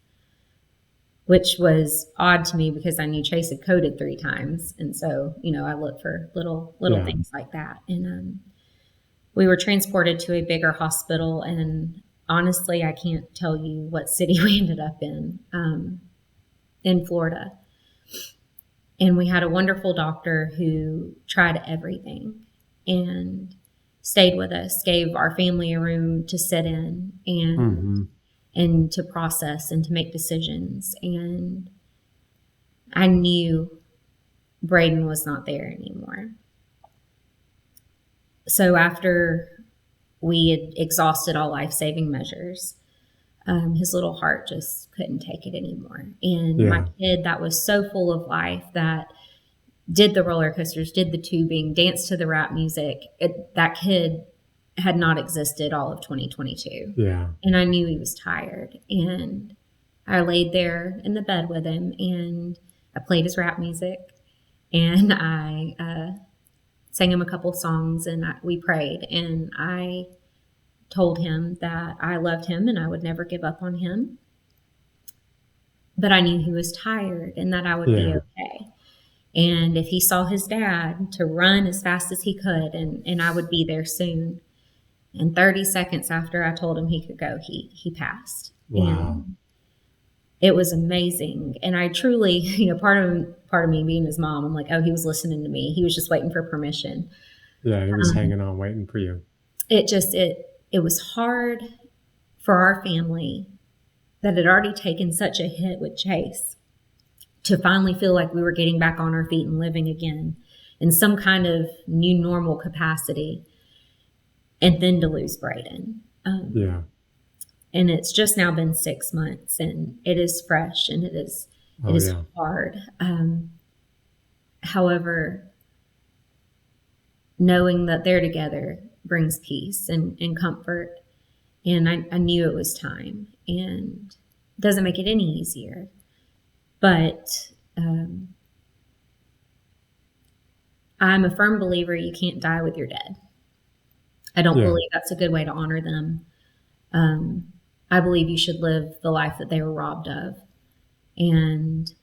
which was odd to me because I knew Chase had coded 3 times. And so, I look for little things like that. And we were transported to a bigger hospital. And honestly, I can't tell you what city we ended up in Florida. And we had a wonderful doctor who tried everything and stayed with us, gave our family a room to sit in and to process and to make decisions. And I knew Bradin was not there anymore. So after we had exhausted all life-saving measures, his little heart just couldn't take it anymore. And my kid that was so full of life, that did the roller coasters, did the tubing, danced to the rap music, that kid had not existed all of 2022. Yeah. And I knew he was tired. And I laid there in the bed with him, and I played his rap music, and I sang him a couple songs, and we prayed. And I told him that I loved him and I would never give up on him. But I knew he was tired and that I would be okay. And if he saw his dad, to run as fast as he could, and I would be there soon. And 30 seconds after I told him he could go, he passed. Wow. And it was amazing. And I truly, part of me being his mom, I'm like, oh, he was listening to me. He was just waiting for permission. Yeah, he was hanging on, waiting for you. It was hard for our family that had already taken such a hit with Chase to finally feel like we were getting back on our feet and living again in some kind of new normal capacity, and then to lose Bradin. And it's just now been 6 months, and it is fresh, and it is hard. However, knowing that they're together brings peace and comfort. And I knew it was time, and it doesn't make it any easier. But I'm a firm believer you can't die with your dead. I don't believe that's a good way to honor them. I believe you should live the life that they were robbed of. And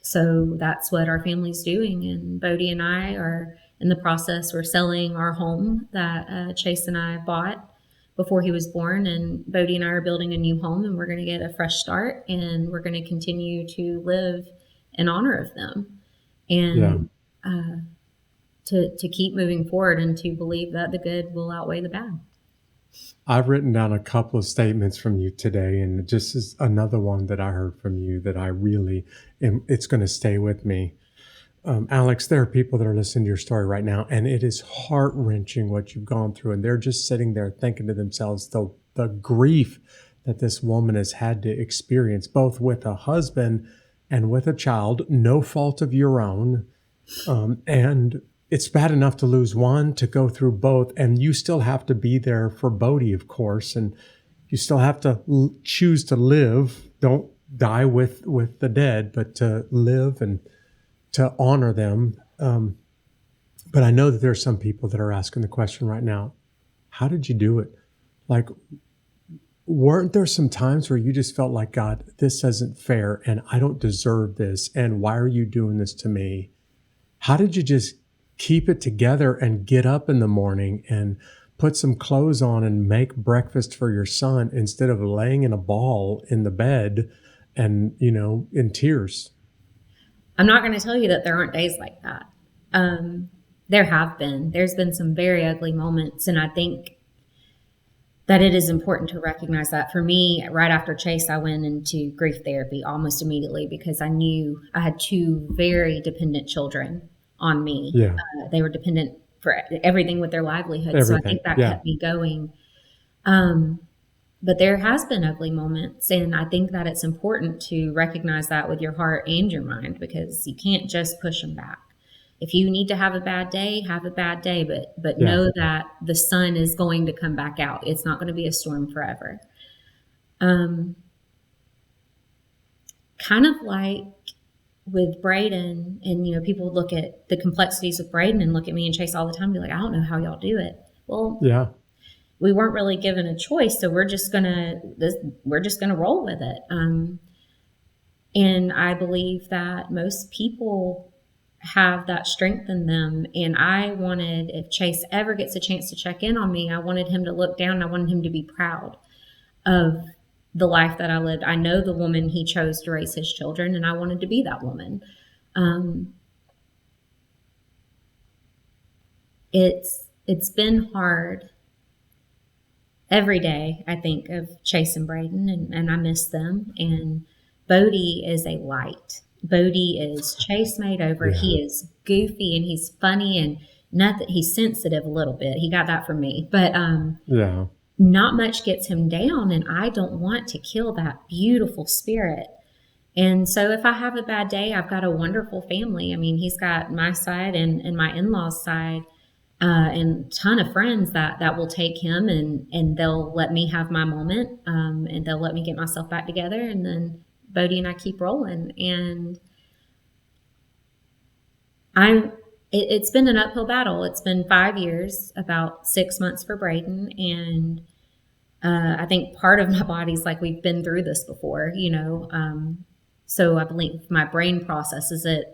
So that's what our family's doing. And Bodie and I are in the process. We're selling our home that Chase and I bought before he was born. And Bodie and I are building a new home, and we're going to get a fresh start, and we're going to continue to live in honor of them. And to keep moving forward and to believe that the good will outweigh the bad. I've written down a couple of statements from you today, and just is another one that I heard from you that I really it's going to stay with me. Alex, there are people that are listening to your story right now, and it is heart-wrenching what you've gone through, and they're just sitting there thinking to themselves the grief that this woman has had to experience, both with a husband and with a child, no fault of your own, and it's bad enough to lose one, to go through both, and you still have to be there for Bodie, of course, and you still have to choose to live. Don't die with the dead, but to live and to honor them. But I know that there are some people that are asking the question right now, how did you do it? Like, weren't there some times where you just felt like, God, this isn't fair, and I don't deserve this, and why are you doing this to me? How did you just keep it together and get up in the morning and put some clothes on and make breakfast for your son instead of laying in a ball in the bed and, in tears? I'm not going to tell you that there aren't days like that. There's been some very ugly moments. And I think that it is important to recognize that. For me, right after Chase, I went into grief therapy almost immediately because I knew I had two very dependent children on me. Yeah. They were dependent for everything with their livelihood. Everything. So I think that kept me going. But there has been ugly moments, and I think that it's important to recognize that with your heart and your mind, because you can't just push them back. If you need to have a bad day, have a bad day, but know that the sun is going to come back out. It's not going to be a storm forever. Kind of like with Bradin, and people look at the complexities with Bradin and look at me and Chase all the time and be like, I don't know how y'all do it. Well, yeah. We weren't really given a choice, so we're just gonna roll with it. And I believe that most people have that strength in them. And I wanted, if Chase ever gets a chance to check in on me, I wanted him to look down. I wanted him to be proud of the life that I lived. I know the woman he chose to raise his children, and I wanted to be that woman. It's been hard. Every day I think of Chase and Bradin, and I miss them. And Bodie is a light. Bodie is Chase made over. Yeah. He is goofy and he's funny, and he's sensitive a little bit. He got that from me, but not much gets him down, and I don't want to kill that beautiful spirit. And so if I have a bad day, I've got a wonderful family. I mean, he's got my side and my in-laws' side. And a ton of friends that will take him, and they'll let me have my moment, and they'll let me get myself back together, and then Bodie and I keep rolling. And it's been an uphill battle. It's been 5 years, about 6 months for Bradin, and I think part of my body's like, we've been through this before, so I believe my brain processes it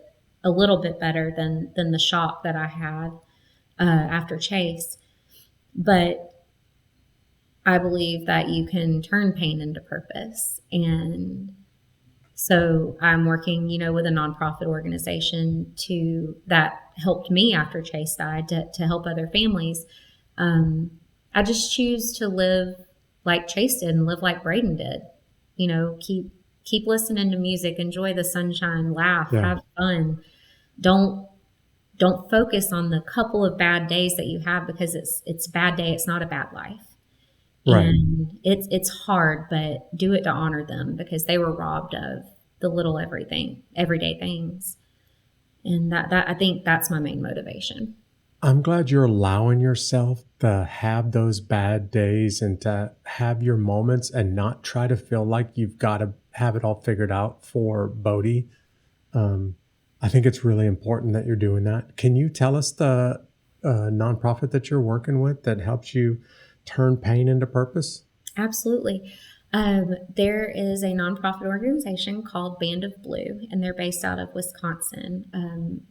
a little bit better than the shock that I had after Chase. But I believe that you can turn pain into purpose. And so I'm working, with a nonprofit organization that helped me after Chase died to help other families. I just choose to live like Chase did and live like Bradin did. Keep listening to music, enjoy the sunshine, laugh, have fun. Don't focus on the couple of bad days that you have, because it's a bad day. It's not a bad life. Right. And it's hard, but do it to honor them, because they were robbed of the little everyday things. And that I think that's my main motivation. I'm glad you're allowing yourself to have those bad days and to have your moments and not try to feel like you've got to have it all figured out for Bodie. I think it's really important that you're doing that. Can you tell us the nonprofit that you're working with that helps you turn pain into purpose? Absolutely. There is a nonprofit organization called Band of Blue, and they're based out of Wisconsin.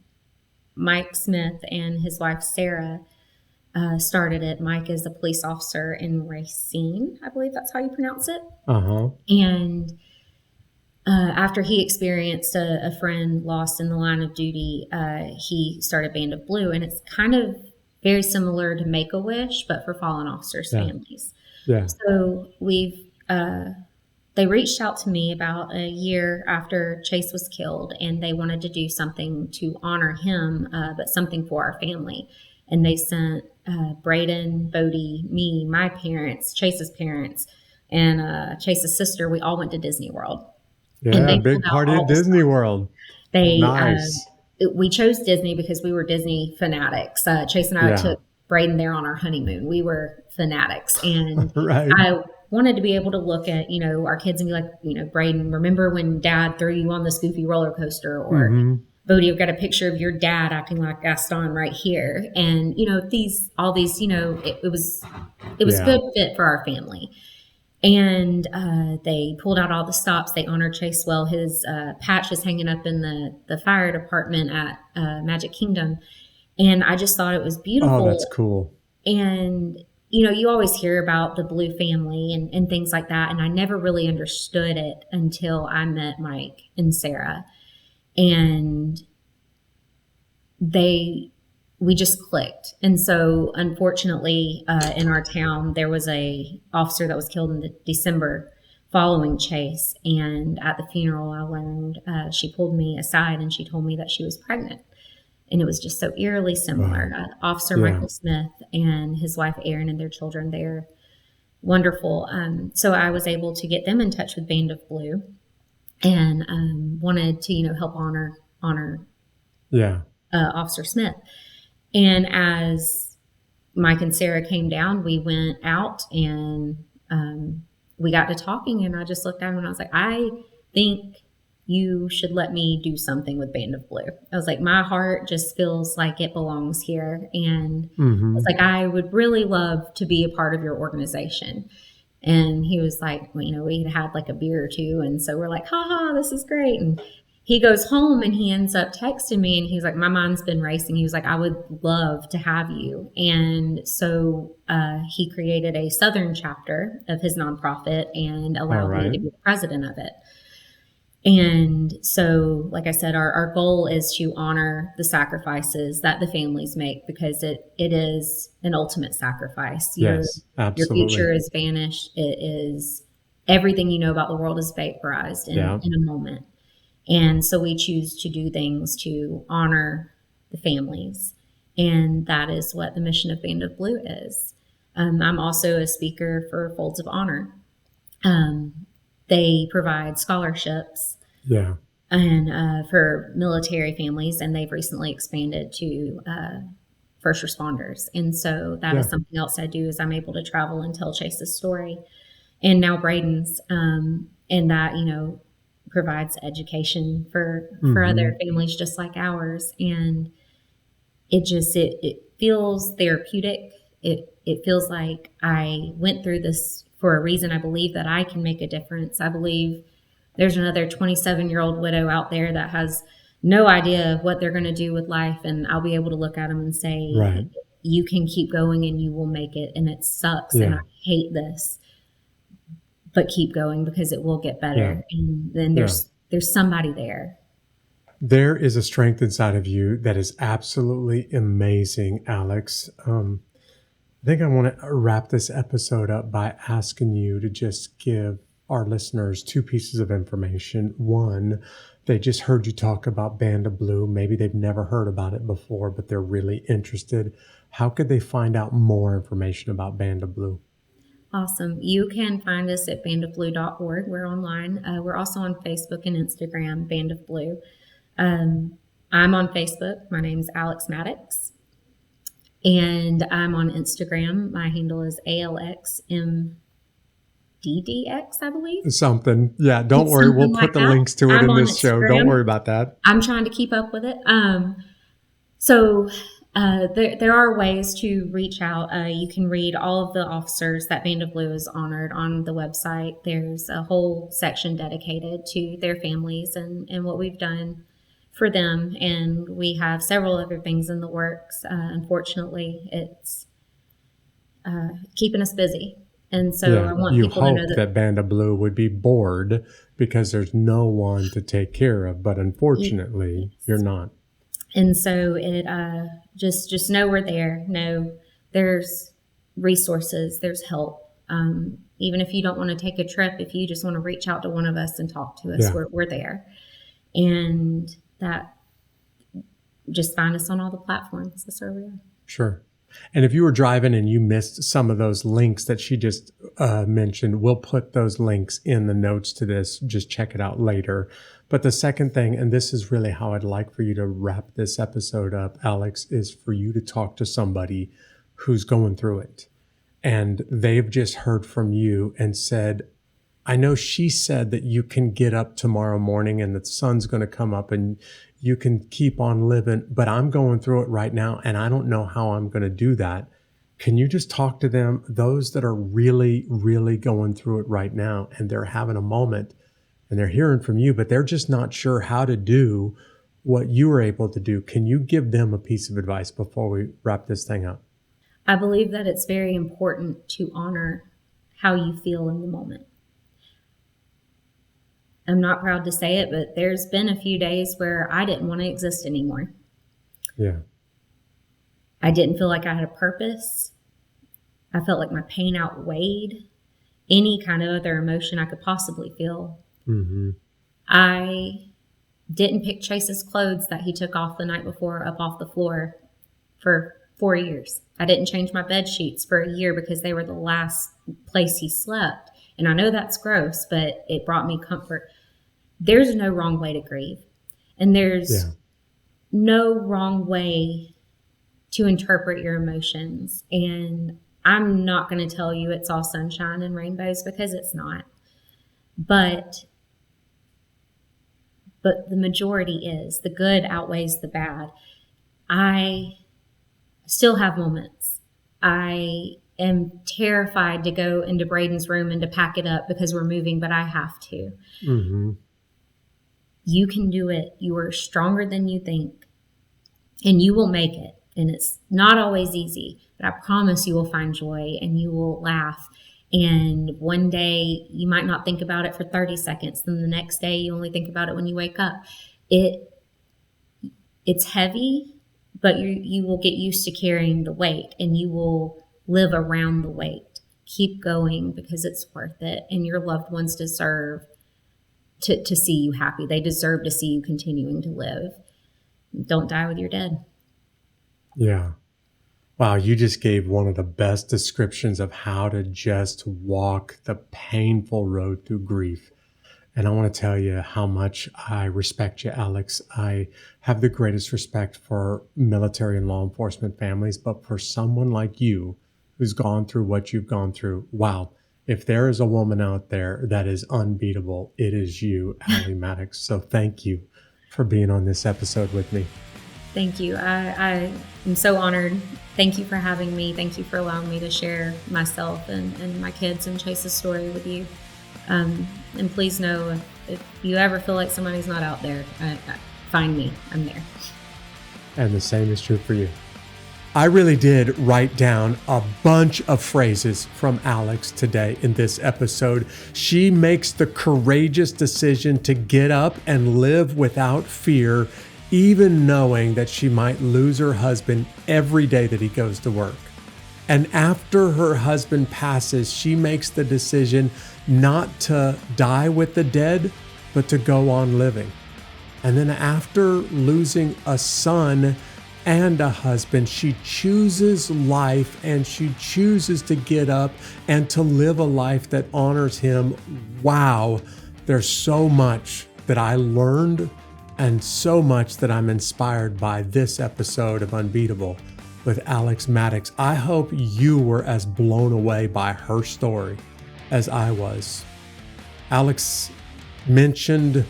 Mike Smith and his wife Sarah started it. Mike is a police officer in Racine, I believe that's how you pronounce it. And after he experienced a friend lost in the line of duty, he started Band of Blue, and it's kind of very similar to Make-A-Wish, but for fallen officers' families. Yeah. So they reached out to me about a year after Chase was killed, and they wanted to do something to honor him, but something for our family. And they sent Bradin, Bodie, me, my parents, Chase's parents, and Chase's sister. We all went to Disney World. Yeah, big party at Disney World. Nice. We chose Disney because we were Disney fanatics. Chase and I took Bradin there on our honeymoon. We were fanatics, and right. I wanted to be able to look at, our kids and be like, Bradin, remember when Dad threw you on the Goofy roller coaster? Or Bodie, I've got a picture of your dad acting like Gaston right here. And, it was good fit for our family. And they pulled out all the stops. They honored Chase well. His patch is hanging up in the fire department at Magic Kingdom. And I just thought it was beautiful. Oh, that's cool. And, you always hear about the Blue family and things like that. And I never really understood it until I met Mike and Sarah. And we just clicked. And so unfortunately, in our town, there was a officer that was killed in December following Chase. And at the funeral, I learned she pulled me aside and she told me that she was pregnant. And it was just so eerily similar. Wow. Officer Michael Smith and his wife Erin and their children, they're wonderful. So I was able to get them in touch with Band of Blue and wanted to, help honor Officer Smith. And as Mike and Sarah came down, we went out and we got to talking, and I just looked at him and I was like, I think you should let me do something with Band of Blue. I was like, my heart just feels like it belongs here. And I was like, I would really love to be a part of your organization. And he was like, well, we had like a beer or two. And so we're like, ha, this is great. And he goes home and he ends up texting me and he's like, my mind's been racing. He was like, I would love to have you. And so he created a Southern chapter of his nonprofit and allowed me to be the president of it. And so, like I said, our goal is to honor the sacrifices that the families make because it is an ultimate sacrifice. Yes, absolutely. Your future is vanished. It is everything you know about the world is vaporized in a moment. And so we choose to do things to honor the families. And that is what the mission of Band of Blue is. I'm also a speaker for Folds of Honor. They provide scholarships and for military families, and they've recently expanded to first responders. And so that is something else I do is I'm able to travel and tell Chase's story. And now Bradin's, and that, provides education for other families just like ours. And it feels therapeutic. It feels like I went through this for a reason. I believe that I can make a difference. I believe there's another 27-year-old widow out there that has no idea what they're going to do with life. And I'll be able to look at them and say, you can keep going and you will make it. And it sucks. And I hate this, but keep going because it will get better. And then there's somebody there. There is a strength inside of you that is absolutely amazing, Alex. I think I want to wrap this episode up by asking you to just give our listeners two pieces of information. One, they just heard you talk about Band of Blue. Maybe they've never heard about it before, but they're really interested. How could they find out more information about Band of Blue? Awesome. You can find us at bandofblue.org. We're online. We're also on Facebook and Instagram, Band of Blue. I'm on Facebook. My name is Alex Maddox. And I'm on Instagram. My handle is ALXMDDX, I believe. Something. Yeah, don't worry. We'll put the links to it in this show. Don't worry about that. I'm trying to keep up with it. So There are ways to reach out. You can read all of the officers that Band of Blue is honored on the website. There's a whole section dedicated to their families and what we've done for them. And we have several other things in the works. Unfortunately, it's keeping us busy. And so I want people to know that Band of Blue would be bored because there's no one to take care of. But unfortunately, you're not. And so it just know we're there. Know there's resources, there's help. Even if you don't want to take a trip, if you just want to reach out to one of us and talk to us, we're there. And that, just find us on all the platforms. That's where we are. Sure. And if you were driving and you missed some of those links that she just mentioned, we'll put those links in the notes to this. Just check it out later. But the second thing, and this is really how I'd like for you to wrap this episode up, Alex, is for you to talk to somebody who's going through it. And they've just heard from you and said, I know she said that you can get up tomorrow morning and the sun's going to come up and you can keep on living, but I'm going through it right now and I don't know how I'm going to do that. Can you just talk to them, those that are really, really going through it right now and they're having a moment and they're hearing from you, but they're just not sure how to do what you were able to do? Can you give them a piece of advice before we wrap this thing up? I believe that it's very important to honor how you feel in the moment. I'm not proud to say it, but there's been a few days where I didn't want to exist anymore. Yeah. I didn't feel like I had a purpose. I felt like my pain outweighed any kind of other emotion I could possibly feel. Mm-hmm. I didn't pick Chase's clothes that he took off the night before up off the floor for 4 years. I didn't change my bed sheets for a year because they were the last place he slept. And I know that's gross, but it brought me comfort. There's no wrong way to grieve. And there's no wrong way to interpret your emotions. And I'm not going to tell you it's all sunshine and rainbows because it's not. But the majority is. The good outweighs the bad. I still have moments. I am terrified to go into Bradin's room and to pack it up because we're moving, but I have to. Mm-hmm. You can do it. You are stronger than you think, and you will make it. And it's not always easy, but I promise you will find joy and you will laugh. And one day you might not think about it for 30 seconds. Then the next day you only think about it when you wake up. It's heavy, but you will get used to carrying the weight and you will live around the weight. Keep going because it's worth it. And your loved ones deserve to see you happy. They deserve to see you continuing to live. Don't die with your dead. Yeah. Wow, you just gave one of the best descriptions of how to just walk the painful road through grief. And I want to tell you how much I respect you, Alex. I have the greatest respect for military and law enforcement families, but for someone like you who's gone through what you've gone through, wow. If there is a woman out there that is unbeatable, it is you, Allie Maddox. So thank you for being on this episode with me. Thank you. I am so honored. Thank you for having me. Thank you for allowing me to share myself and my kids and Chase's story with you. And please know if you ever feel like somebody's not out there, find me. I'm there. And the same is true for you. I really did write down a bunch of phrases from Alex today in this episode. She makes the courageous decision to get up and live without fear, even knowing that she might lose her husband every day that he goes to work. And after her husband passes, she makes the decision not to die with the dead, but to go on living. And then after losing a son and a husband, she chooses life and she chooses to get up and to live a life that honors him. Wow, there's so much that I learned and so much that I'm inspired by this episode of Unbeatable with Alex Maddox. I hope you were as blown away by her story as I was. Alex mentioned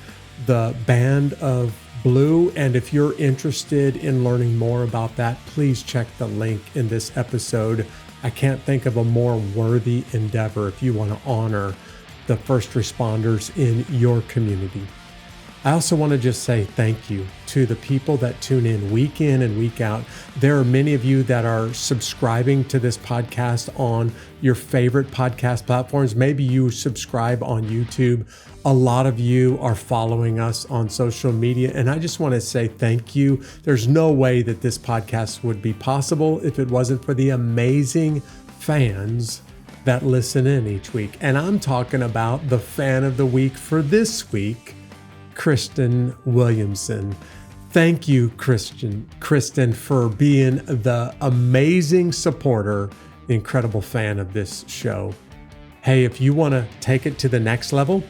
the Band of blue. And if you're interested in learning more about that, please check the link in this episode. I can't think of a more worthy endeavor if you want to honor the first responders in your community. I also want to just say thank you to the people that tune in and week out. There are many of you that are subscribing to this podcast on your favorite podcast platforms. Maybe you subscribe on YouTube. A lot of you are following us on social media, and I just want to say thank you. There's no way that this podcast would be possible if it wasn't for the amazing fans that listen in each week. And I'm talking about the fan of the week for this week, Kristen Williamson. Thank you, Kristen, for being the amazing supporter, the incredible fan of this show. Hey, if you want to take it to the next level,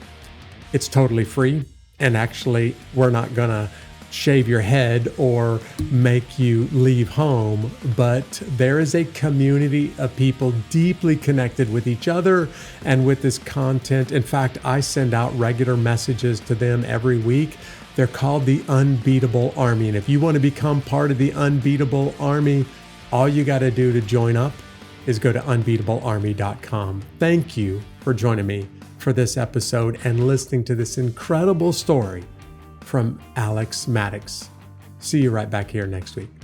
it's totally free. And actually, we're not going to shave your head or make you leave home, but there is a community of people deeply connected with each other and with this content. In fact, I send out regular messages to them every week. They're called the Unbeatable Army. And if you want to become part of the Unbeatable Army, all you got to do to join up is go to unbeatablearmy.com. Thank you for joining me for this episode and listening to this incredible story from Maddox. See you right back here next week.